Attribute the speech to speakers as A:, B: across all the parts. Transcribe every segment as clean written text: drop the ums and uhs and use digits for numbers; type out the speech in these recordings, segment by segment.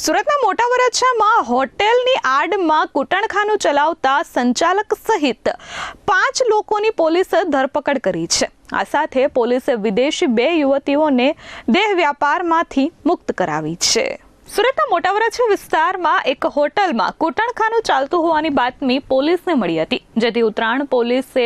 A: સુરતના મોટા વરાછામાં હોટેલની આડમાં કૂટણખાનું ચલાવતા સંચાલક સહિત 5 લોકોની પોલીસે ધરપકડ કરી છે। આ સાથે પોલીસે વિદેશી 2 યુવતીઓને દેહ વ્યાપારમાંથી મુક્ત કરાવી છે। સુરતના મોટા વરાછા વિસ્તારમાં એક હોટલમાં કૂટણખાનું ચાલતું હોવાની બાતમી પોલીસને મળી હતી, જેથી ઉત્તરાયણ પોલીસે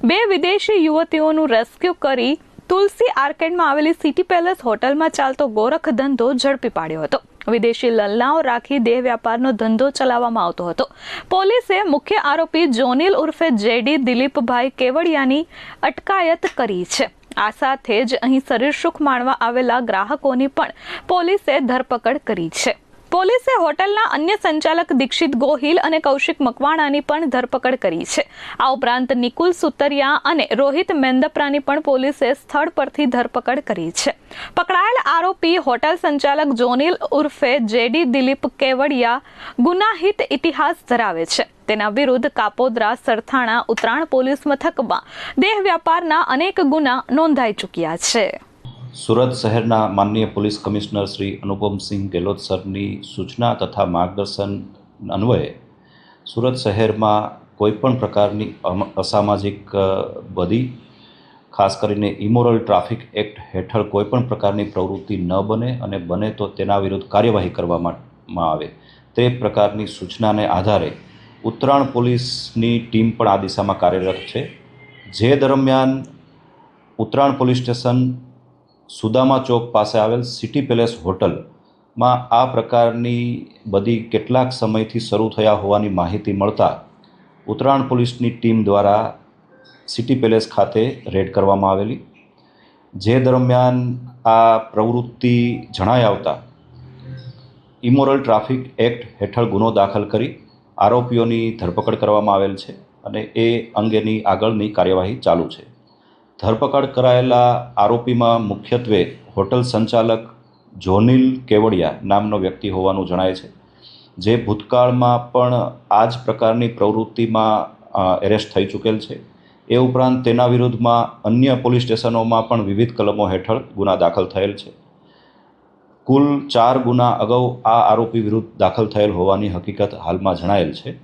A: 2 વિદેશી યુવતીઓનું રેસ્ક્યુ કરી તુલસી આર્કેડમાં આવેલી સિટી પેલેસ હોટલમાં ચાલતો ગોરખ ધંધો ઝડપી પાડ્યો હતો। વિદેશી લલ્લાઓ રાખી દેહ વ્યાપારનો ધંધો ચલાવવામાં આવતો હતો। પોલીસે મુખ્ય આરોપી જોનિલ ઉર્ફે જેડી દિલીપભાઈ કેવડિયાની અટકાયત કરી છે। આ સાથે જ અહીં શરીર સુખ માણવા આવેલા ગ્રાહકોની પણ પોલીસે ધરપકડ કરી છે। પોલીસે હોટલના અન્ય સંચાલક દીક્ષિત ગોહિલ અને કૌશિક મકવાણાની પણ ધરપકડ કરી છે। આ ઉપરાંત નિકુલ સુતરિયા અને રોહિત મેંદપરાની પણ પોલીસે સ્થળ પરથી ધરપકડ કરી છે। પકડાયેલ આરોપી હોટલ સંચાલક જોનિલ ઉર્ફે જેડી દિલીપ કેવડિયા ગુનાહિત ઇતિહાસ ધરાવે છે। તેના વિરુદ્ધ કાપોદ્રા, સરથાણા, ઉત્તરાયણ પોલીસ મથકમાં દેહ વ્યાપારના અનેક ગુના નોંધાઈ ચૂક્યા છે।
B: સુરત શહેરના માનનીય પોલીસ કમિશનર શ્રી અનુપમસિંહ ગેહલોત સરની સૂચના તથા માર્ગદર્શન અન્વયે સુરત શહેરમાં કોઈપણ પ્રકારની અસામાજિક બદી, ખાસ કરીને ઇમોરલ ટ્રાફિક એક્ટ હેઠળ કોઈપણ પ્રકારની પ્રવૃત્તિ ન બને અને બને તો તેના વિરુદ્ધ કાર્યવાહી કરવામાં આવે તે પ્રકારની સૂચનાને આધારે ઉત્તરાયણ પોલીસની ટીમ પણ આ દિશામાં કાર્યરત છે। જે દરમિયાન ઉત્તરાયણ પોલીસ સ્ટેશન સુદામા ચોક પાસે આવેલ સિટી પેલેસ હોટલમાં આ પ્રકારની બધી કેટલાક સમયથી શરૂ થયા હોવાની માહિતી મળતા ઉત્તરાયણ પોલીસની ટીમ દ્વારા સિટી પેલેસ ખાતે રેડ કરવામાં આવેલી। જે દરમિયાન આ પ્રવૃત્તિ જણાઈ આવતા ઇમોરલ ટ્રાફિક એક્ટ હેઠળ ગુનો દાખલ કરી આરોપીઓની ધરપકડ કરવામાં આવેલ છે અને એ અંગેની આગળની કાર્યવાહી ચાલુ છે। ધરપકડ કરાયેલા આરોપીમાં મુખ્યત્વે હોટલ સંચાલક જોનિલ કેવડિયા નામનો વ્યક્તિ હોવાનું જણાય છે, જે ભૂતકાળમાં પણ આ જ પ્રકારની પ્રવૃત્તિમાં એરેસ્ટ થઈ ચૂકેલ છે। એ ઉપરાંત તેના વિરુદ્ધમાં અન્ય પોલીસ સ્ટેશનોમાં પણ વિવિધ કલમો હેઠળ ગુના દાખલ થયેલ છે। કુલ 4 ગુના અગાઉ આ આરોપી વિરુદ્ધ દાખલ થયેલ હોવાની હકીકત હાલમાં જણાયેલ છે।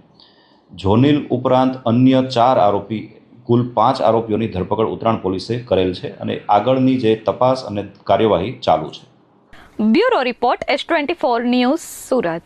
B: જોનિલ ઉપરાંત અન્ય 4 આરોપી કુલ 5 આરોપીઓની ધરપકડ ઉત્તરાયણ પોલીસે કરેલ છે અને આગળની જે તપાસ અને કાર્યવાહી ચાલુ છે।
A: Bureau report S24 news Surat.